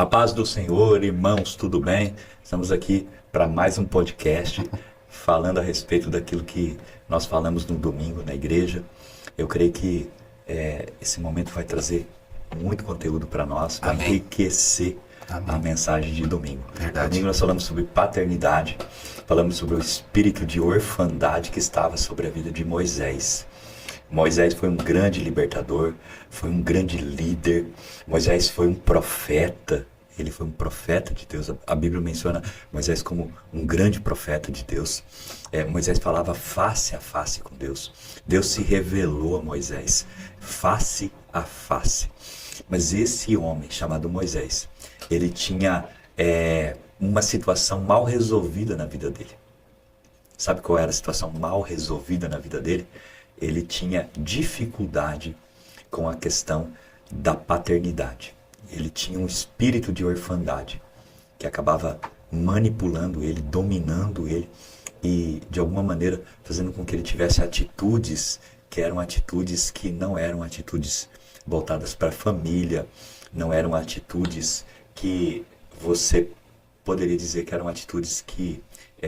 A paz do Senhor, irmãos, tudo bem? Estamos aqui para mais um podcast falando a respeito daquilo que nós falamos no domingo na igreja. Eu creio que esse momento vai trazer muito conteúdo para nós, vai Amém. enriquecer Amém. a mensagem de domingo. Verdade. Domingo nós falamos sobre paternidade, falamos sobre o espírito de orfandade que estava sobre a vida de Moisés. Moisés foi um grande libertador, foi um grande líder. Moisés foi um profeta, ele foi um profeta de Deus. A Bíblia menciona Moisés como um grande profeta de Deus. Moisés falava face a face com Deus. Deus se revelou a Moisés, face a face. Mas esse homem chamado Moisés, ele tinha uma situação mal resolvida na vida dele. Sabe qual era a situação mal resolvida na vida dele? Ele tinha dificuldade com a questão da paternidade. Ele tinha um espírito de orfandade que acabava manipulando ele, dominando ele e, de alguma maneira, fazendo com que ele tivesse atitudes que eram atitudes que não eram atitudes voltadas para a família, não eram atitudes que você poderia dizer que eram atitudes que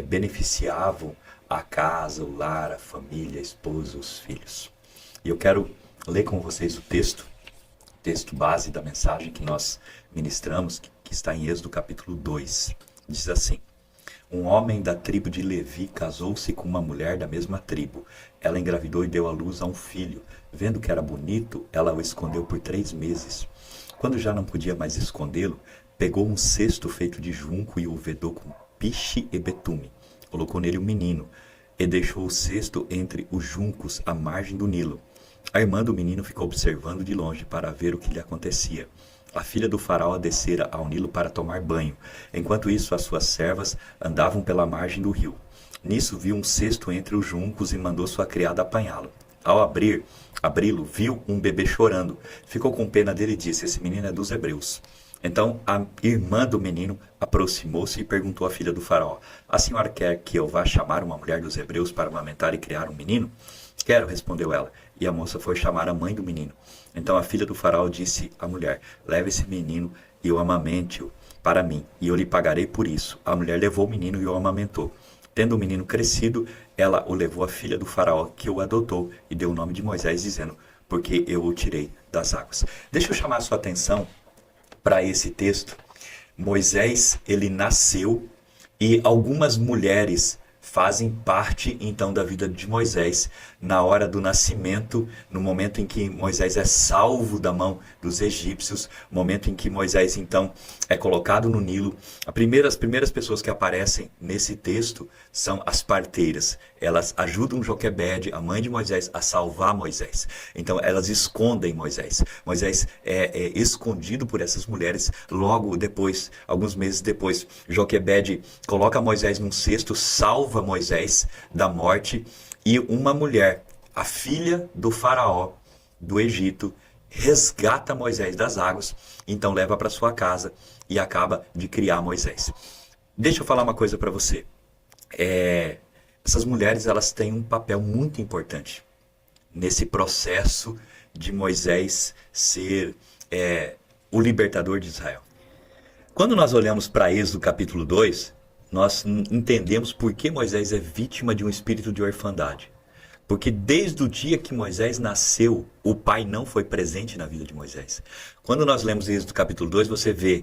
beneficiavam a casa, o lar, a família, a esposa, os filhos. E eu quero ler com vocês o texto base da mensagem que nós ministramos, que está em Êxodo capítulo 2. Diz assim: um homem da tribo de Levi casou-se com uma mulher da mesma tribo. Ela engravidou e deu à luz a um filho. Vendo que era bonito, ela o escondeu por 3 meses. Quando já não podia mais escondê-lo, pegou um cesto feito de junco e o vedou com piche e betume. Colocou nele um menino e deixou o cesto entre os juncos à margem do Nilo. A irmã do menino ficou observando de longe para ver o que lhe acontecia. A filha do faraó descera ao Nilo para tomar banho. Enquanto isso, as suas servas andavam pela margem do rio. Nisso viu um cesto entre os juncos e mandou sua criada apanhá-lo. Ao abri-lo, viu um bebê chorando. Ficou com pena dele e disse: esse menino é dos hebreus. Então a irmã do menino aproximou-se e perguntou à filha do faraó: a senhora quer que eu vá chamar uma mulher dos hebreus para amamentar e criar um menino? Quero, respondeu ela. E a moça foi chamar a mãe do menino. Então a filha do faraó disse à mulher: leve esse menino e o amamente-o para mim, e eu lhe pagarei por isso. A mulher levou o menino e o amamentou. Tendo o menino crescido, ela o levou à filha do faraó, que o adotou, e deu o nome de Moisés, dizendo: porque eu o tirei das águas. Deixa eu chamar a sua atenção para esse texto. Moisés, ele nasceu e algumas mulheres fazem parte então da vida de Moisés na hora do nascimento, no momento em que Moisés é salvo da mão dos egípcios, momento em que Moisés então é colocado no Nilo. As primeiras pessoas que aparecem nesse texto são as parteiras. Elas ajudam Joquebede, a mãe de Moisés, a salvar Moisés. Então elas escondem Moisés. Moisés é escondido por essas mulheres. Logo depois, alguns meses depois, Joquebede coloca Moisés num cesto, salva Moisés da morte, e uma mulher, a filha do faraó do Egito, resgata Moisés das águas, então leva para sua casa e acaba de criar Moisés. Deixa eu falar uma coisa para você. Essas mulheres, elas têm um papel muito importante nesse processo de Moisés ser o libertador de Israel. Quando nós olhamos para Êxodo capítulo 2, nós entendemos por que Moisés é vítima de um espírito de orfandade. Porque desde o dia que Moisés nasceu, o pai não foi presente na vida de Moisés. Quando nós lemos Êxodo capítulo 2, você vê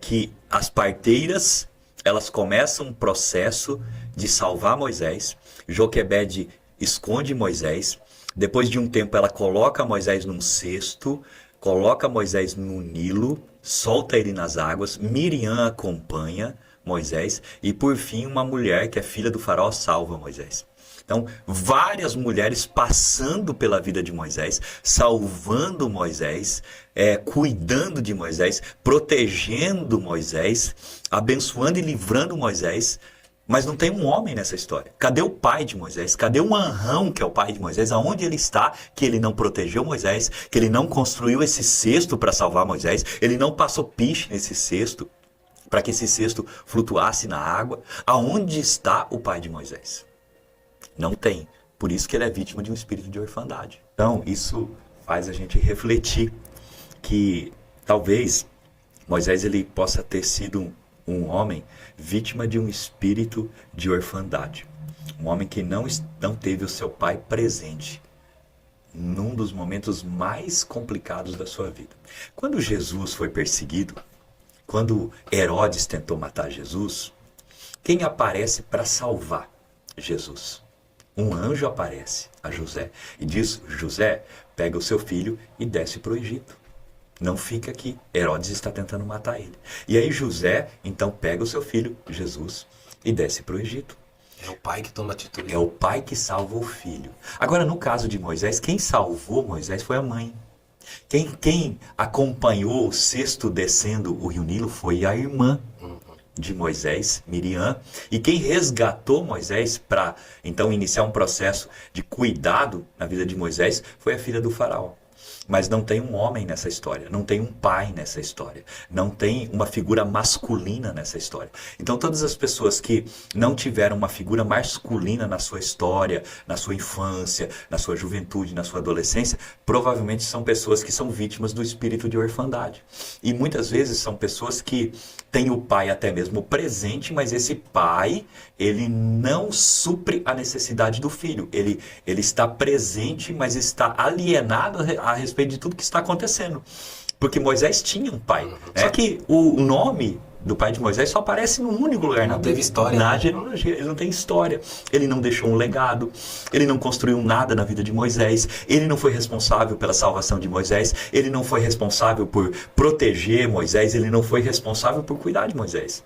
que as parteiras, elas começam um processo de salvar Moisés. Joquebede esconde Moisés. Depois de um tempo, ela coloca Moisés num cesto, coloca Moisés no Nilo, solta ele nas águas. Miriam acompanha Moisés, e por fim uma mulher que é filha do faraó salva Moisés. Então, várias mulheres passando pela vida de Moisés, salvando Moisés, cuidando de Moisés, protegendo Moisés, abençoando e livrando Moisés. Mas não tem um homem nessa história. Cadê o pai de Moisés? Cadê o Anrão, que é o pai de Moisés? Aonde ele está? Que ele não protegeu Moisés, que ele não construiu esse cesto para salvar Moisés, ele não passou piche nesse cesto para que esse cesto flutuasse na água. Aonde está o pai de Moisés? Não tem. Por isso que ele é vítima de um espírito de orfandade. Então, isso faz a gente refletir que talvez Moisés ele possa ter sido um homem vítima de um espírito de orfandade. Um homem que não teve o seu pai presente num dos momentos mais complicados da sua vida. Quando Jesus foi perseguido, quando Herodes tentou matar Jesus, quem aparece para salvar Jesus? Um anjo aparece a José e diz: José, pega o seu filho e desce para o Egito. Não fica aqui. Herodes está tentando matar ele. E aí José, então, pega o seu filho, Jesus, e desce para o Egito. É o pai que toma atitude. É o pai que salva o filho. Agora, no caso de Moisés, quem salvou Moisés foi a mãe. Quem acompanhou o cesto descendo o rio Nilo foi a irmã de Moisés, Miriam. E quem resgatou Moisés para, então, iniciar um processo de cuidado na vida de Moisés foi a filha do faraó. Mas não tem um homem nessa história, não tem um pai nessa história, não tem uma figura masculina nessa história. Então todas as pessoas que não tiveram uma figura masculina na sua história, na sua infância, na sua juventude, na sua adolescência, provavelmente são pessoas que são vítimas do espírito de orfandade. E muitas vezes são pessoas que têm o pai até mesmo presente, mas esse pai, ele não supre a necessidade do filho. Ele está presente, mas está alienado a respeito de tudo que está acontecendo. Porque Moisés tinha um pai. Só que o nome do pai de Moisés só aparece num único lugar na Bíblia. Não teve história. Na genealogia. Ele não tem história. Ele não deixou um legado. Ele não construiu nada na vida de Moisés. Ele não foi responsável pela salvação de Moisés. Ele não foi responsável por proteger Moisés. Ele não foi responsável por cuidar de Moisés.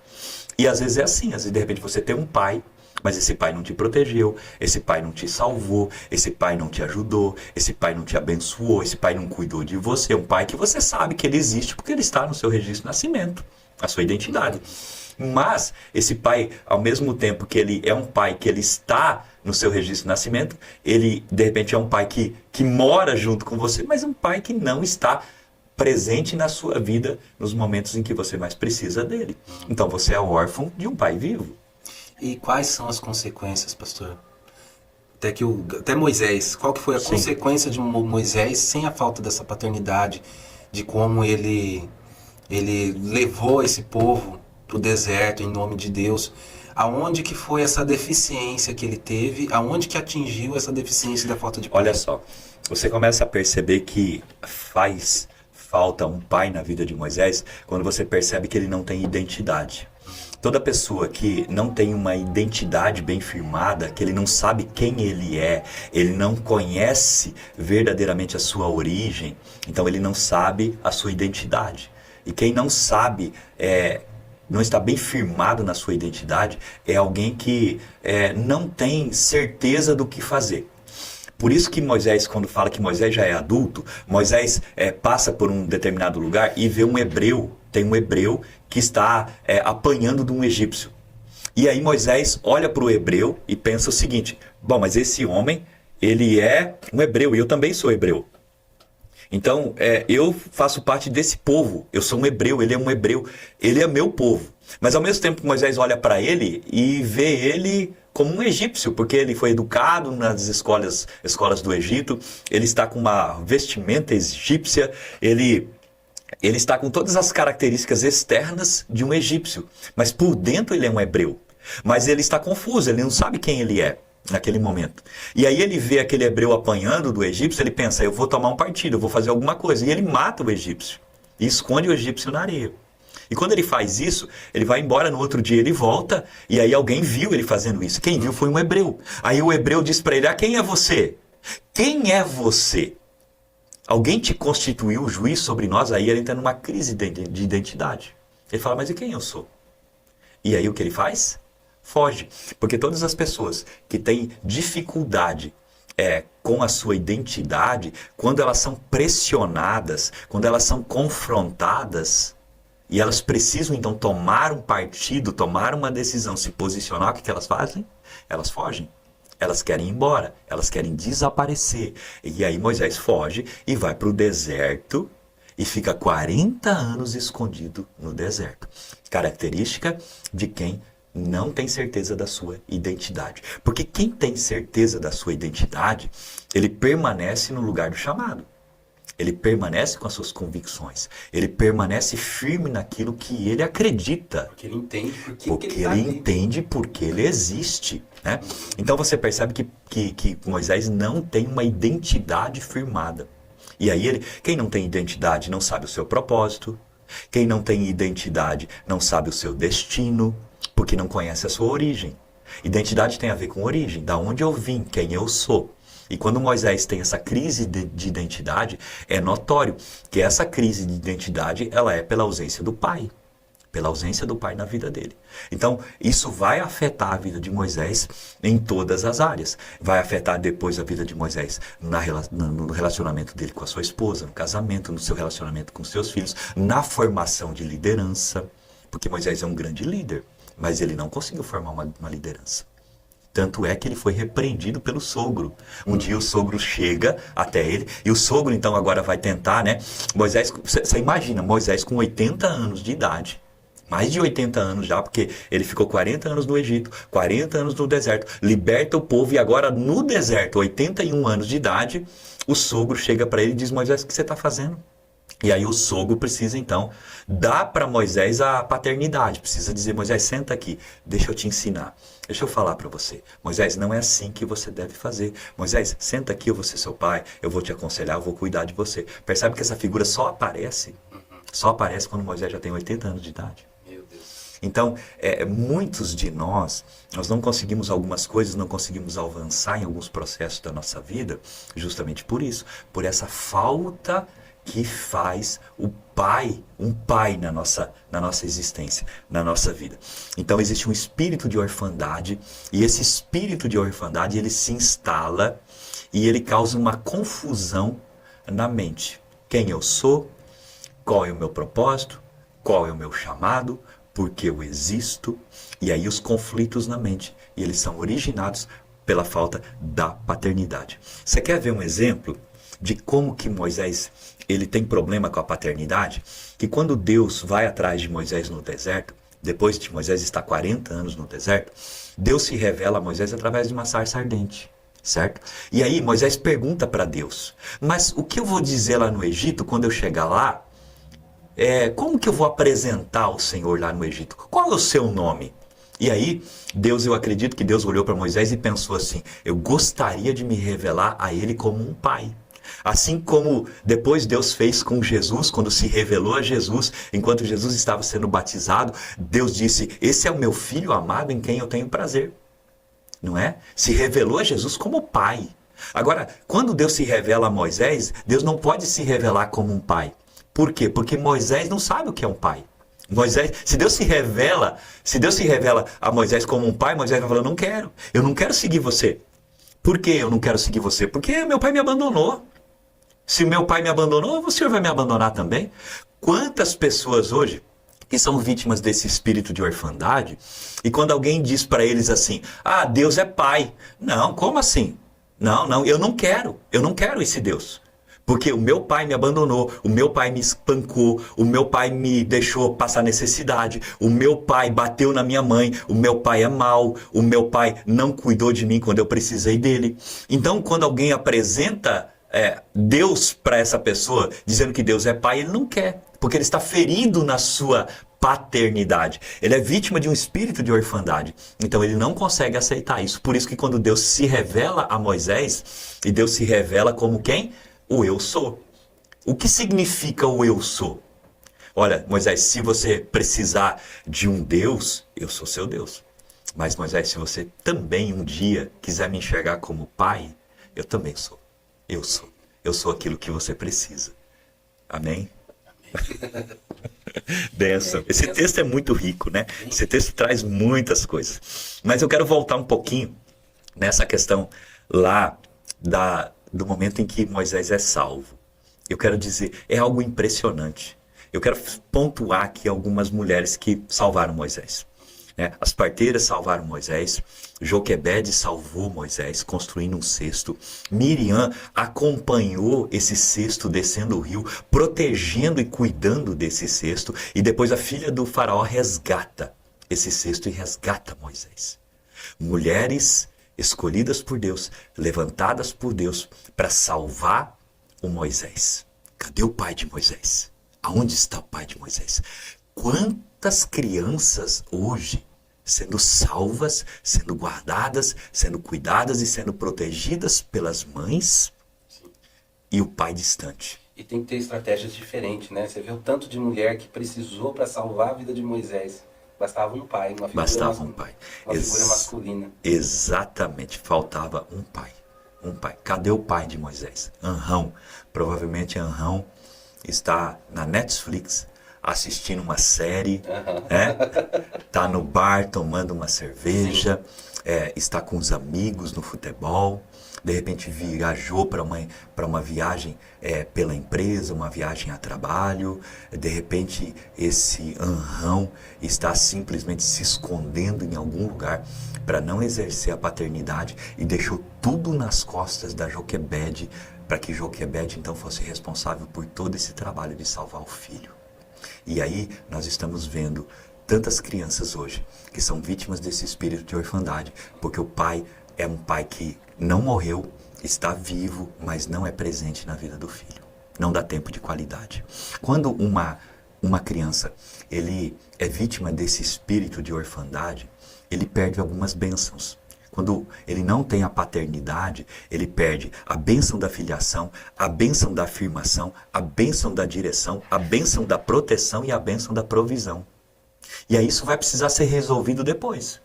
E às vezes é assim. Às vezes, de repente, você tem um pai, mas esse pai não te protegeu, esse pai não te salvou, esse pai não te ajudou, esse pai não te abençoou, esse pai não cuidou de você. É um pai que você sabe que ele existe porque ele está no seu registro de nascimento, a sua identidade. Mas esse pai, ao mesmo tempo que ele é um pai que ele está no seu registro de nascimento, ele de repente é um pai que mora junto com você, mas é um pai que não está presente na sua vida nos momentos em que você mais precisa dele. Então você é órfão de um pai vivo. E quais são as consequências, pastor? Até Moisés, qual que foi a consequência de Moisés sem a falta dessa paternidade, de como ele levou esse povo para o deserto em nome de Deus? Aonde que foi essa deficiência que ele teve? Aonde que atingiu essa deficiência da falta de pai? Olha só, você começa a perceber que faz falta um pai na vida de Moisés quando você percebe que ele não tem identidade. Toda pessoa que não tem uma identidade bem firmada, que ele não sabe quem ele é, ele não conhece verdadeiramente a sua origem, então ele não sabe a sua identidade. E quem não sabe, não está bem firmado na sua identidade, é alguém que não tem certeza do que fazer. Por isso que Moisés, quando fala que Moisés já é adulto, Moisés passa por um determinado lugar e vê um hebreu, tem um hebreu que está apanhando de um egípcio. E aí Moisés olha para o hebreu e pensa o seguinte: bom, mas esse homem, ele é um hebreu e eu também sou hebreu. Então, eu faço parte desse povo, eu sou um hebreu, ele é um hebreu, ele é meu povo. Mas ao mesmo tempo Moisés olha para ele e vê ele como um egípcio, porque ele foi educado nas escolas do Egito, ele está com uma vestimenta egípcia, ele está com todas as características externas de um egípcio, mas por dentro ele é um hebreu. Mas ele está confuso, ele não sabe quem ele é naquele momento. E aí ele vê aquele hebreu apanhando do egípcio, ele pensa: eu vou tomar um partido, eu vou fazer alguma coisa. E ele mata o egípcio e esconde o egípcio na areia. E quando ele faz isso, ele vai embora, no outro dia ele volta, e aí alguém viu ele fazendo isso. Quem viu foi um hebreu. Aí o hebreu diz para ele: quem é você? Quem é você? Alguém te constituiu juiz sobre nós? Aí ele entra numa crise de identidade. Ele fala: mas e quem eu sou? E aí o que ele faz? Foge. Porque todas as pessoas que têm dificuldade com a sua identidade, quando elas são pressionadas, quando elas são confrontadas, e elas precisam então tomar um partido, tomar uma decisão, se posicionar, o que elas fazem? Elas fogem. Elas querem ir embora, elas querem desaparecer. E aí Moisés foge e vai para o deserto e fica 40 anos escondido no deserto. Característica de quem não tem certeza da sua identidade. Porque quem tem certeza da sua identidade, ele permanece no lugar do chamado. Ele permanece com as suas convicções. Ele permanece firme naquilo que ele acredita. Porque ele entende Porque ele entende porque ele existe, né? Então você percebe que Moisés não tem uma identidade firmada. E aí quem não tem identidade não sabe o seu propósito. Quem não tem identidade não sabe o seu destino, porque não conhece a sua origem. Identidade tem a ver com origem, da onde eu vim, quem eu sou. E quando Moisés tem essa crise de identidade, é notório que essa crise de identidade ela é pela ausência do pai. Pela ausência do pai na vida dele. Então, isso vai afetar a vida de Moisés em todas as áreas. Vai afetar depois a vida de Moisés no relacionamento dele com a sua esposa, no casamento, no seu relacionamento com seus filhos, na formação de liderança. Porque Moisés é um grande líder, mas ele não conseguiu formar uma liderança. Tanto é que ele foi repreendido pelo sogro. Um dia o sogro chega até ele, e o sogro então agora vai tentar, né? Moisés, você imagina, Moisés com 80 anos de idade, mais de 80 anos já, porque ele ficou 40 anos no Egito, 40 anos no deserto, liberta o povo e agora no deserto, 81 anos de idade, o sogro chega para ele e diz, Moisés, o que você está fazendo? E aí o sogro precisa então dar para Moisés a paternidade, precisa dizer, Moisés, senta aqui, deixa eu te ensinar, deixa eu falar para você. Moisés, não é assim que você deve fazer. Moisés, senta aqui, eu vou ser seu pai, eu vou te aconselhar, eu vou cuidar de você. Percebe que essa figura só aparece quando Moisés já tem 80 anos de idade. Meu Deus. Então, muitos de nós não conseguimos algumas coisas, não conseguimos avançar em alguns processos da nossa vida, justamente por isso, por essa falta que faz um pai na nossa existência, na nossa vida. Então existe um espírito de orfandade, e esse espírito de orfandade ele se instala e ele causa uma confusão na mente. Quem eu sou? Qual é o meu propósito? Qual é o meu chamado? Por que eu existo? E aí os conflitos na mente, e eles são originados pela falta da paternidade. Você quer ver um exemplo de como que Moisés ele tem problema com a paternidade? Que quando Deus vai atrás de Moisés no deserto, depois de Moisés estar 40 anos no deserto, Deus se revela a Moisés através de uma sarça ardente, certo? E aí Moisés pergunta para Deus, mas o que eu vou dizer lá no Egito quando eu chegar lá? Como que eu vou apresentar o Senhor lá no Egito? Qual é o seu nome? E aí, eu acredito que Deus olhou para Moisés e pensou assim, eu gostaria de me revelar a ele como um pai. Assim como depois Deus fez com Jesus, quando se revelou a Jesus, enquanto Jesus estava sendo batizado, Deus disse, esse é o meu filho amado em quem eu tenho prazer. Não é? Se revelou a Jesus como pai. Agora, quando Deus se revela a Moisés, Deus não pode se revelar como um pai. Por quê? Porque Moisés não sabe o que é um pai. Se Deus se revela a Moisés como um pai, Moisés vai falar, eu não quero seguir você. Por que eu não quero seguir você? Porque meu pai me abandonou. Se meu pai me abandonou, o Senhor vai me abandonar também. Quantas pessoas hoje que são vítimas desse espírito de orfandade, e quando alguém diz para eles assim, Deus é pai. Não, como assim? Não, eu não quero esse Deus. Porque o meu pai me abandonou, o meu pai me espancou, o meu pai me deixou passar necessidade, o meu pai bateu na minha mãe, o meu pai é mau, o meu pai não cuidou de mim quando eu precisei dele. Então, quando alguém apresenta Deus para essa pessoa, dizendo que Deus é pai, ele não quer, porque ele está ferido na sua paternidade. Ele é vítima de um espírito de orfandade. Então ele não consegue aceitar isso. Por isso que quando Deus se revela a Moisés, e Deus se revela como quem? O eu sou. O que significa o eu sou? Olha, Moisés, se você precisar de um Deus, eu sou seu Deus. Mas Moisés, se você também um dia quiser me enxergar como pai, eu também sou. Eu sou. Eu sou aquilo que você precisa. Amém? Benção. Esse texto é muito rico, né? Esse texto traz muitas coisas. Mas eu quero voltar um pouquinho nessa questão lá do momento em que Moisés é salvo. Eu quero dizer, é algo impressionante. Eu quero pontuar aqui algumas mulheres que salvaram Moisés. As parteiras salvaram Moisés, Joquebede salvou Moisés, construindo um cesto. Miriam acompanhou esse cesto descendo o rio, protegendo e cuidando desse cesto. E depois a filha do faraó resgata esse cesto e resgata Moisés. Mulheres escolhidas por Deus, levantadas por Deus para salvar o Moisés. Cadê o pai de Moisés? Aonde está o pai de Moisés? Quantas crianças hoje sendo salvas, sendo guardadas, sendo cuidadas e sendo protegidas pelas mães e o pai distante? E tem que ter estratégias diferentes, né? Você vê o tanto de mulher que precisou para salvar a vida de Moisés. Bastava um pai, uma figura, Bastava um pai. uma figura masculina. Exatamente, faltava um pai. Um pai. Cadê o pai de Moisés? Anrão. Provavelmente Anrão está na Netflix assistindo uma série, né? Tá no bar tomando uma cerveja, está com os amigos no futebol, de repente viajou para uma viagem pela empresa, uma viagem a trabalho, de repente esse Anrão está simplesmente se escondendo em algum lugar para não exercer a paternidade e deixou tudo nas costas da Joquebede, para que Joquebede então fosse responsável por todo esse trabalho de salvar o filho. E aí nós estamos vendo tantas crianças hoje que são vítimas desse espírito de orfandade, porque o pai é um pai que não morreu, está vivo, mas não é presente na vida do filho. Não dá tempo de qualidade. Quando uma criança ele é vítima desse espírito de orfandade, ele perde algumas bênçãos. Quando ele não tem a paternidade, ele perde a bênção da filiação, a bênção da afirmação, a bênção da direção, a bênção da proteção e a bênção da provisão. E aí isso vai precisar ser resolvido depois.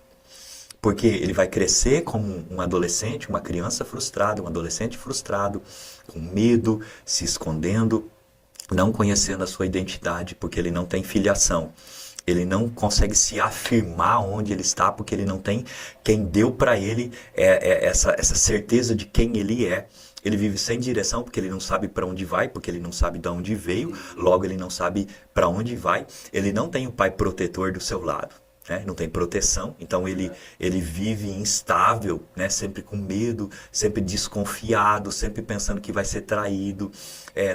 Porque ele vai crescer como um adolescente, uma criança frustrada, um adolescente frustrado, com medo, se escondendo, não conhecendo a sua identidade, porque ele não tem filiação. Ele não consegue se afirmar onde ele está, porque ele não tem quem deu para ele essa certeza de quem ele é. Ele vive sem direção, porque ele não sabe para onde vai, porque ele não sabe de onde veio, logo ele não sabe para onde vai. Ele não tem o pai protetor do seu lado, né? Não tem proteção, então ele vive instável, né? Sempre com medo, sempre desconfiado, sempre pensando que vai ser traído,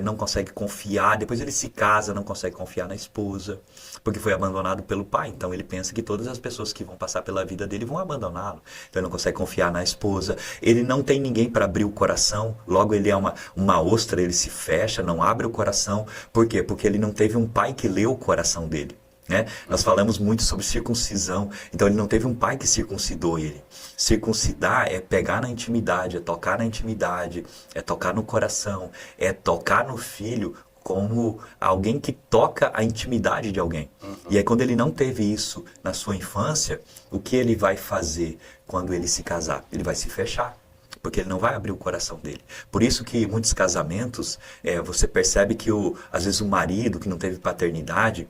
não consegue confiar. Depois ele se casa, não consegue confiar na esposa, porque foi abandonado pelo pai. Então ele pensa que todas as pessoas que vão passar pela vida dele vão abandoná-lo. Então ele não consegue confiar na esposa. Ele não tem ninguém para abrir o coração. Logo ele é uma ostra, ele se fecha, não abre o coração. Por quê? Porque ele não teve um pai que leu o coração dele, né? Nós falamos muito sobre circuncisão. Então ele não teve um pai que circuncidou ele. Circuncidar é pegar na intimidade, é tocar na intimidade, é tocar no coração, é tocar no filho como alguém que toca a intimidade de alguém. E aí quando ele não teve isso na sua infância, o que ele vai fazer quando ele se casar? Ele vai se fechar, porque ele não vai abrir o coração dele. Por isso que em muitos casamentos, você percebe que às vezes o marido que não teve paternidade,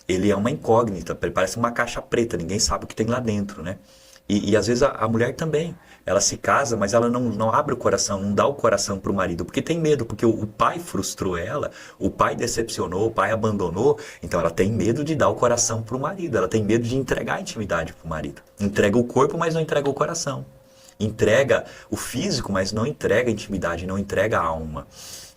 ele é uma incógnita, ele parece uma caixa preta, ninguém sabe o que tem lá dentro, né? E às vezes a mulher também, ela se casa, mas ela não abre o coração, não dá o coração para o marido, porque tem medo, porque o pai frustrou ela, o pai decepcionou, o pai abandonou, então ela tem medo de dar o coração para o marido, ela tem medo de entregar a intimidade para o marido. Entrega o corpo, mas não entrega o coração. Entrega o físico, mas não entrega a intimidade, não entrega a alma.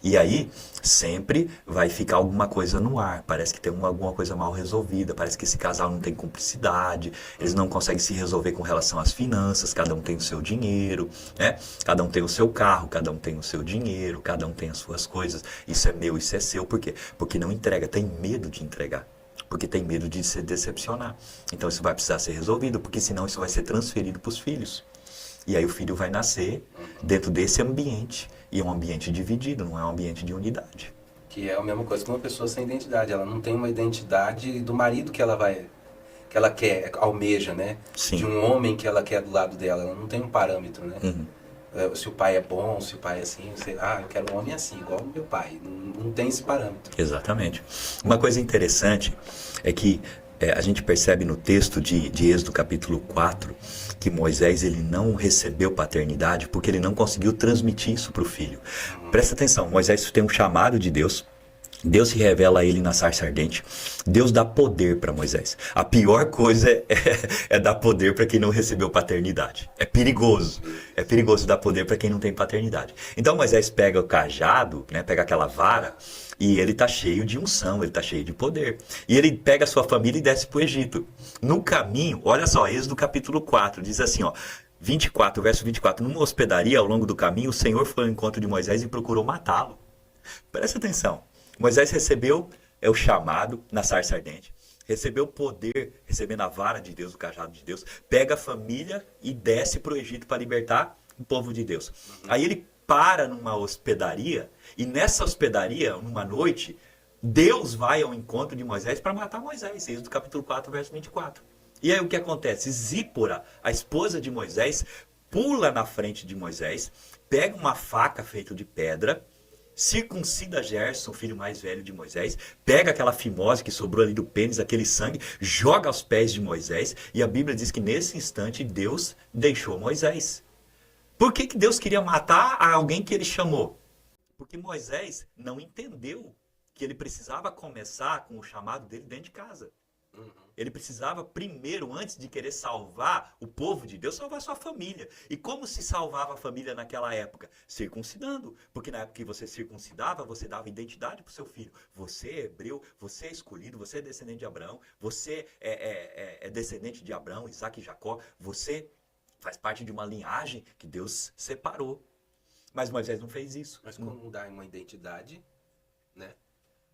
E aí, sempre vai ficar alguma coisa no ar. Parece que tem alguma coisa mal resolvida. Parece que esse casal não tem cumplicidade. Eles não conseguem se resolver com relação às finanças. Cada um tem o seu dinheiro, né? Cada um tem o seu carro, cada um tem o seu dinheiro, cada um tem as suas coisas. Isso é meu, isso é seu. Por quê? Porque não entrega, tem medo de entregar. Porque tem medo de se decepcionar. Então isso vai precisar ser resolvido, porque senão isso vai ser transferido para os filhos. E aí o filho vai nascer dentro desse ambiente. E é um ambiente dividido, não é um ambiente de unidade. Que é a mesma coisa que uma pessoa sem identidade. Ela não tem uma identidade do marido que ela quer, almeja, né? Sim. De um homem que ela quer do lado dela. Ela não tem um parâmetro, né? Se o pai é bom, se o pai é assim, eu quero um homem assim, igual o meu pai. Não tem esse parâmetro. Exatamente. Uma coisa interessante é que a gente percebe no texto de Êxodo capítulo 4 que Moisés ele não recebeu paternidade porque ele não conseguiu transmitir isso para o filho. Presta atenção, Moisés tem um chamado de Deus. Deus se revela a ele na sarça ardente. Deus dá poder para Moisés. A pior coisa é dar poder para quem não recebeu paternidade. É perigoso. É perigoso dar poder para quem não tem paternidade. Então Moisés pega o cajado, né, pega aquela vara, e ele está cheio de unção, ele está cheio de poder. E ele pega a sua família e desce para o Egito. No caminho, olha só, Êxodo capítulo 4, diz assim, ó, 24, verso 24. Numa hospedaria ao longo do caminho, o Senhor foi ao encontro de Moisés e procurou matá-lo. Presta atenção. Moisés recebeu o chamado na sarça ardente. Recebeu o poder, recebendo a vara de Deus, o cajado de Deus. Pega a família e desce para o Egito para libertar o povo de Deus. Aí ele para numa hospedaria. E nessa hospedaria, numa noite, Deus vai ao encontro de Moisés para matar Moisés. Êxodo capítulo 4, verso 24. E aí o que acontece? Zípora, a esposa de Moisés, pula na frente de Moisés, pega uma faca feita de pedra, circuncida Gerson, o filho mais velho de Moisés, pega aquela fimose que sobrou ali do pênis, aquele sangue, joga aos pés de Moisés, e a Bíblia diz que nesse instante Deus deixou Moisés. Por que Deus queria matar alguém que ele chamou? Porque Moisés não entendeu que ele precisava começar com o chamado dele dentro de casa. Ele precisava primeiro, antes de querer salvar o povo de Deus, salvar sua família. E como se salvava a família naquela época? Circuncidando. Porque na época que você circuncidava, você dava identidade para o seu filho. Você é hebreu, você é escolhido, você é descendente de Abraão, você é descendente de Abraão, Isaac e Jacó. Você faz parte de uma linhagem que Deus separou. Mas Moisés não fez isso. Mas como dar uma identidade, né?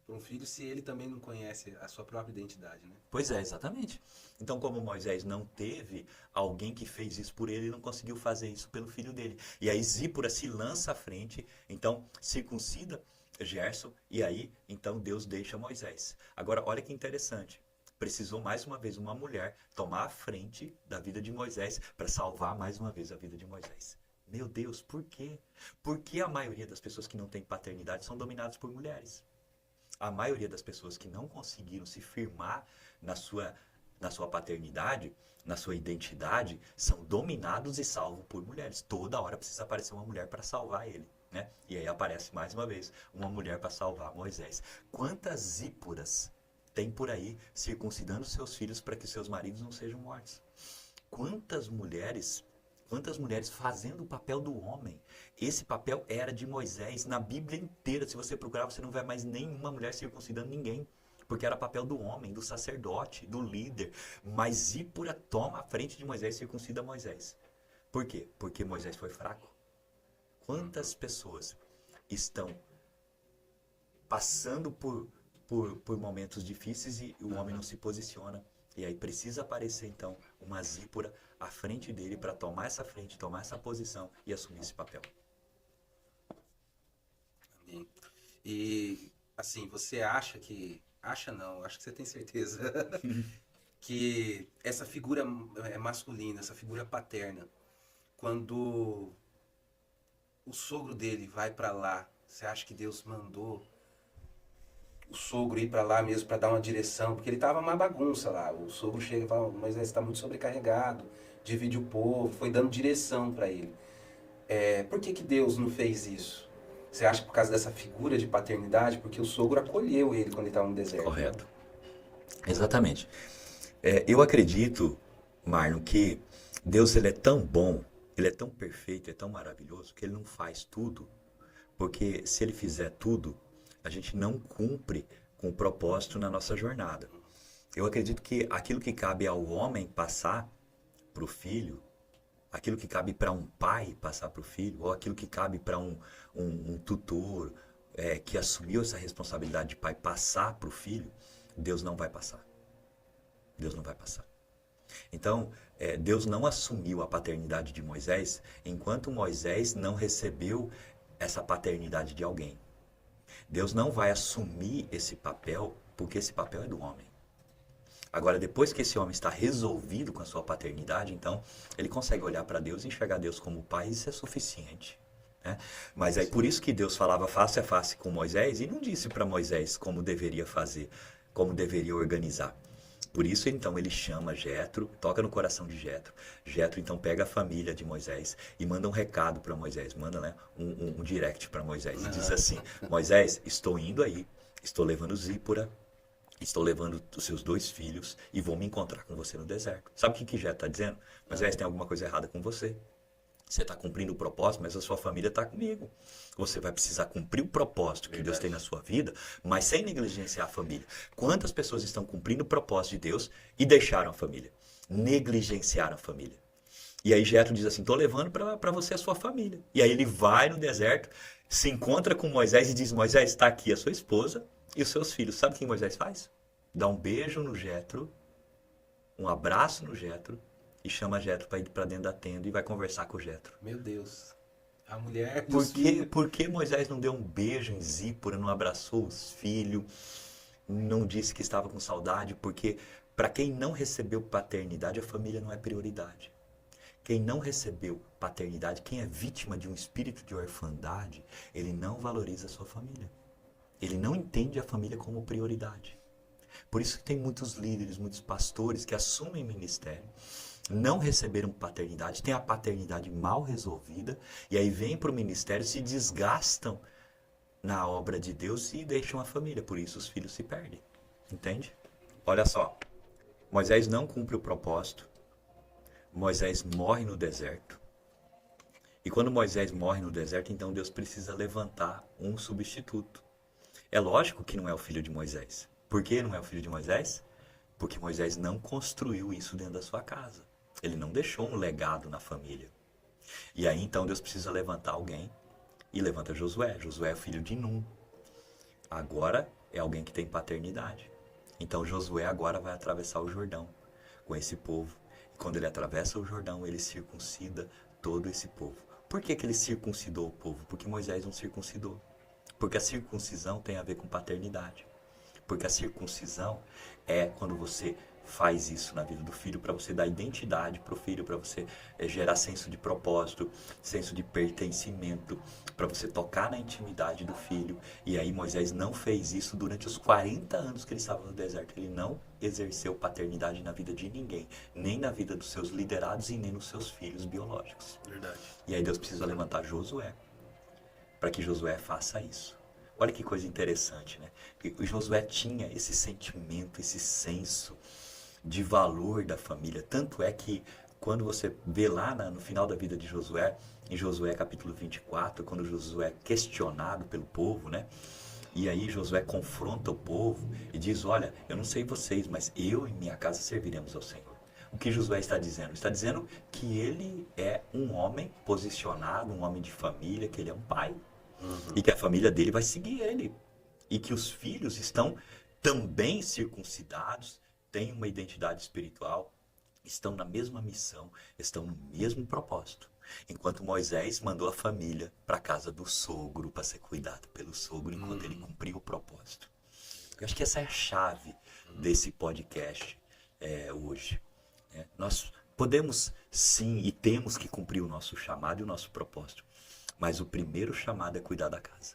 Para um filho, se ele também não conhece a sua própria identidade, né? Pois é, exatamente. Então, como Moisés não teve alguém que fez isso por ele, ele não conseguiu fazer isso pelo filho dele. E aí Zípora se lança à frente, então circuncida Gerson, e aí, então Deus deixa Moisés. Agora, olha que interessante. Precisou mais uma vez uma mulher tomar a frente da vida de Moisés para salvar mais uma vez a vida de Moisés. Meu Deus, por quê? Porque a maioria das pessoas que não têm paternidade são dominadas por mulheres. A maioria das pessoas que não conseguiram se firmar na sua paternidade, na sua identidade, são dominados e salvos por mulheres. Toda hora precisa aparecer uma mulher para salvar ele, né? E aí aparece mais uma vez uma mulher para salvar Moisés. Quantas Zíporas tem por aí circuncidando seus filhos para que seus maridos não sejam mortos? Quantas mulheres fazendo o papel do homem? Esse papel era de Moisés na Bíblia inteira. Se você procurar, você não vê mais nenhuma mulher circuncidando ninguém. Porque era papel do homem, do sacerdote, do líder. Mas Zípora toma a frente de Moisés e circuncida Moisés. Por quê? Porque Moisés foi fraco. Quantas pessoas estão passando por momentos difíceis e o homem não se posiciona? E aí precisa aparecer, então, uma Zípora à frente dele para tomar essa frente, tomar essa posição e assumir esse papel. Amém. E, assim, você acha que... Acha não, acho que você tem certeza que essa figura masculina, essa figura paterna, quando o sogro dele vai para lá, você acha que Deus mandou o sogro ir para lá mesmo para dar uma direção? Porque ele tava uma bagunça lá. O sogro chega e fala, mas você está muito sobrecarregado, divide o povo, foi dando direção para ele. Por que Deus não fez isso? Você acha que por causa dessa figura de paternidade? Porque o sogro acolheu ele quando ele estava no deserto. Correto. Exatamente. Eu acredito, Marlon, que Deus ele é tão bom, ele é tão perfeito, é tão maravilhoso, que ele não faz tudo. Porque se ele fizer tudo, a gente não cumpre com o propósito na nossa jornada. Eu acredito que aquilo que cabe ao homem passar para o filho, aquilo que cabe para um pai passar para o filho, ou aquilo que cabe para um tutor que assumiu essa responsabilidade de pai passar para o filho, Deus não vai passar. Deus não vai passar. Então, Deus não assumiu a paternidade de Moisés enquanto Moisés não recebeu essa paternidade de alguém. Deus não vai assumir esse papel porque esse papel é do homem. Agora, depois que esse homem está resolvido com a sua paternidade, então, ele consegue olhar para Deus e enxergar Deus como pai, e isso é suficiente. Né? Mas é por isso que Deus falava face a face com Moisés e não disse para Moisés como deveria fazer, como deveria organizar. Por isso, então, ele chama Jetro, toca no coração de Jetro. Jetro, então, pega a família de Moisés e manda um recado para Moisés, manda, né, um direct para Moisés e diz assim, Moisés, estou indo aí, estou levando Zípora, estou levando os seus 2 filhos e vou me encontrar com você no deserto. Sabe o que Jetro está dizendo? Moisés, tem alguma coisa errada com você. Você está cumprindo o propósito, mas a sua família está comigo. Você vai precisar cumprir o propósito que Deus tem na sua vida, mas sem negligenciar a família. Quantas pessoas estão cumprindo o propósito de Deus e deixaram a família? Negligenciaram a família. E aí Jetro diz assim, estou levando para você a sua família. E aí ele vai no deserto, se encontra com Moisés e diz, Moisés, está aqui a sua esposa, E os seus filhos, sabe o que Moisés faz? Dá um beijo no Jetro, um abraço no Jetro e chama Jetro para ir para dentro da tenda e vai conversar com o Jetro. Meu Deus. A mulher dos Por que Moisés não deu um beijo em Zípora, não abraçou os filhos, não disse que estava com saudade? Porque para quem não recebeu paternidade, a família não é prioridade. Quem não recebeu paternidade, quem é vítima de um espírito de orfandade, ele não valoriza a sua família. Ele não entende a família como prioridade. Por isso que tem muitos líderes, muitos pastores que assumem ministério, não receberam paternidade, têm a paternidade mal resolvida, e aí vêm para o ministério, se desgastam na obra de Deus e deixam a família. Por isso os filhos se perdem. Entende? Olha só, Moisés não cumpre o propósito, Moisés morre no deserto, e quando Moisés morre no deserto, então Deus precisa levantar um substituto. É lógico que não é o filho de Moisés. Por que não é o filho de Moisés? Porque Moisés não construiu isso dentro da sua casa. Ele não deixou um legado na família. E aí então Deus precisa levantar alguém e levanta Josué. Josué é filho de Num. Agora é alguém que tem paternidade. Então Josué agora vai atravessar o Jordão com esse povo. E quando ele atravessa o Jordão, ele circuncida todo esse povo. Por que que ele circuncidou o povo? Porque Moisés não circuncidou. Porque a circuncisão tem a ver com paternidade. Porque a circuncisão é quando você faz isso na vida do filho para você dar identidade para o filho, para você gerar senso de propósito, senso de pertencimento, para você tocar na intimidade do filho. E aí Moisés não fez isso durante os 40 anos que ele estava no deserto. Ele não exerceu paternidade na vida de ninguém, nem na vida dos seus liderados e nem nos seus filhos biológicos. Verdade. E aí Deus precisa levantar Josué, para que Josué faça isso. Olha que coisa interessante, né? O Josué tinha esse sentimento, esse senso de valor da família. Tanto é que quando você vê lá no final da vida de Josué, em Josué capítulo 24, quando Josué é questionado pelo povo, né? E aí Josué confronta o povo e diz, olha, eu não sei vocês, mas eu e minha casa serviremos ao Senhor. O que Josué está dizendo? Está dizendo que ele é um homem posicionado, um homem de família, que ele é um pai. E que a família dele vai seguir ele. E que os filhos estão também circuncidados, têm uma identidade espiritual, estão na mesma missão, estão no mesmo propósito. Enquanto Moisés mandou a família para a casa do sogro, para ser cuidado pelo sogro, enquanto ele cumpria o propósito. Eu acho que essa é a chave desse podcast hoje. Nós podemos sim e temos que cumprir o nosso chamado e o nosso propósito. Mas o primeiro chamado é cuidar da casa.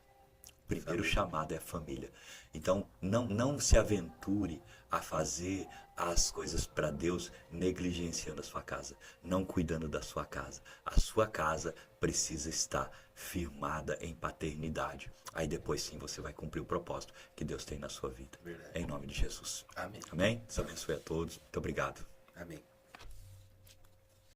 O primeiro chamado é a família. Então, não se aventure a fazer as coisas para Deus negligenciando a sua casa, não cuidando da sua casa. A sua casa precisa estar firmada em paternidade. Aí depois sim você vai cumprir o propósito que Deus tem na sua vida. Verdade. Em nome de Jesus. Amém. Amém? Deus abençoe a todos. Muito obrigado. Amém.